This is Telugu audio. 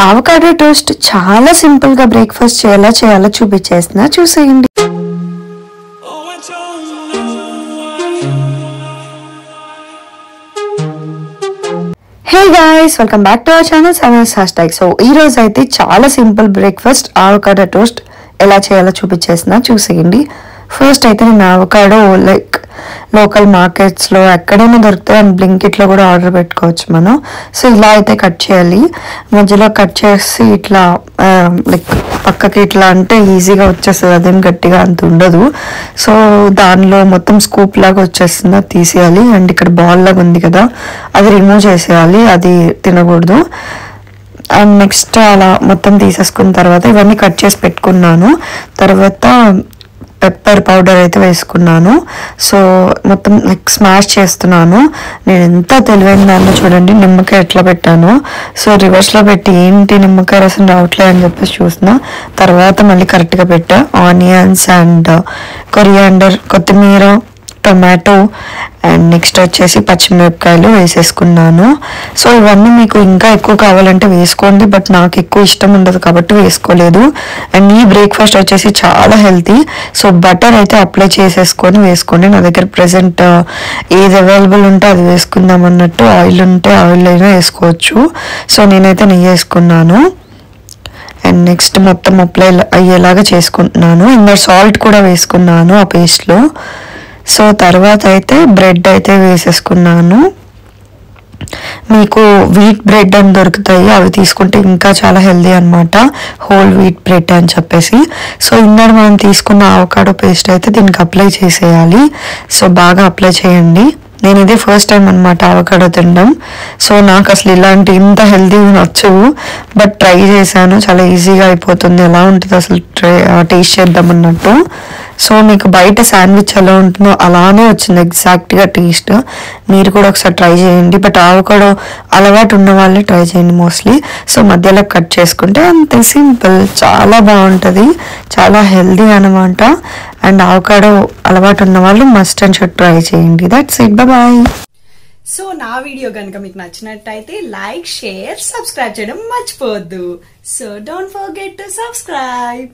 ఆవకాడో టోస్ట్ చాలా సింపుల్ గా బ్రేక్ఫాస్ట్ ఎలా చేయాలో చూపించేస్తున్నా, చూసేయండి. Hey guys, welcome back to our channel science hashtag. So ఈ రోజు అయితే చాలా సింపుల్ బ్రేక్ఫాస్ట్ ఆవకాడో టోస్ట్ ఎలా చేయాలో చూపించేస్తున్నా, చూసేయండి. ఫస్ట్ అయితే నేను ఆవకాడో లైక్ లోకల్ మార్కెట్స్లో ఎక్కడైనా దొరుకుతాయి అండ్ బ్లింకిట్లో కూడా ఆర్డర్ పెట్టుకోవచ్చు మనం. సో ఇలా అయితే కట్ చేయాలి, మధ్యలో కట్ చేసి ఇట్లా లైక్ పక్కకి ఇట్లా అంటే ఈజీగా వచ్చేస్తుంది, అదేం గట్టిగా అంత ఉండదు. సో దానిలో మొత్తం స్కూప్ లాగా వచ్చేస్తుంది, అది తీసేయాలి. అండ్ ఇక్కడ బాల్ లాగా ఉంది కదా, అది రిమూవ్ చేసేయాలి, అది తినకూడదు. అండ్ నెక్స్ట్ అలా మొత్తం తీసేసుకున్న తర్వాత ఇవన్నీ కట్ చేసి పెట్టుకున్నాను. తర్వాత పెప్పర్ పౌడర్ అయితే వేసుకున్నాను. సో మొత్తం లైక్ స్మాష్ చేస్తున్నాను. నేను ఎంత తెలివైన దాన్ని చూడండి, నిమ్మకాయ ఎట్లా పెట్టాను. సో రివర్స్లో పెట్టి ఏంటి నిమ్మకాయ రసం రావట్లేదు అని చెప్పేసి చూసిన తర్వాత మళ్ళీ కరెక్ట్గా పెట్టా. ఆనియన్స్ అండ్ కొరియాండర్, కొత్తిమీర, టొమాటో అండ్ నెక్స్ట్ వచ్చేసి పచ్చిమిరపకాయలు వేసేసుకున్నాను. సో ఇవన్నీ మీకు ఇంకా ఎక్కువ కావాలంటే వేసుకోండి, బట్ నాకు ఎక్కువ ఇష్టం ఉండదు కాబట్టి వేసుకోలేదు. అండ్ ఈ బ్రేక్ఫాస్ట్ వచ్చేసి చాలా హెల్తీ. సో బటర్ అయితే అప్లై చేసేసుకొని వేసుకోండి. నా దగ్గర ప్రెసెంట్ ఏది అవైలబుల్ ఉంటే అది వేసుకుందాం అన్నట్టు, ఆయిల్ ఉంటే ఆయిల్ అయినా వేసుకోవచ్చు. సో నేనైతే నెయ్యి వేసుకున్నాను. అండ్ నెక్స్ట్ మొత్తం అప్లై అయ్యేలాగా చేసుకుంటున్నాను. ఇంకా సాల్ట్ కూడా వేసుకున్నాను ఆ పేస్ట్లో. సో తర్వాత అయితే బ్రెడ్ అయితే వేసేసుకున్నాను. మీకు వీట్ బ్రెడ్ అని దొరుకుతాయి, అవి తీసుకుంటే ఇంకా చాలా హెల్దీ అనమాట, హోల్ వీట్ బ్రెడ్ అని చెప్పేసి. సో ఇందాక మనం తీసుకున్న ఆవకాడో పేస్ట్ అయితే దీనికి అప్లై చేసేయాలి. సో బాగా అప్లై చేయండి. నేను ఇదే ఫస్ట్ టైం అనమాట ఆవకాడో తినడం. సో నాకు అసలు ఇలాంటి ఇంత హెల్దీ నచ్చవు, బట్ ట్రై చేశాను, చాలా ఈజీగా అయిపోతుంది. ఎలా ఉంటుంది అసలు టేస్ట్ చేద్దాం అన్నట్టు. సో మీకు బయట శాండ్విచ్ ఎలా ఉంటుందో అలానే వచ్చింది ఎగ్జాక్ట్గా టేస్ట్. మీరు కూడా ఒకసారి ట్రై చేయండి, బట్ ఆవకాడో అలవాటు ఉన్న వాళ్ళే ట్రై చేయండి మోస్ట్లీ. సో మధ్యలో కట్ చేసుకుంటే అంతే సింపుల్, చాలా బాగుంటుంది, చాలా హెల్దీ అనమాట. అండ్ ఆవకాడో అలవాటు ఉన్న వాళ్ళు మస్ట్ అండ్ షుడ్ ట్రై చేయండి. That's it, bye. సో నా వీడియో కనుక మీకు నచ్చినట్టయితే లైక్, షేర్, సబ్స్క్రైబ్ చేయడం మర్చిపోవద్దు. So don't forget to subscribe.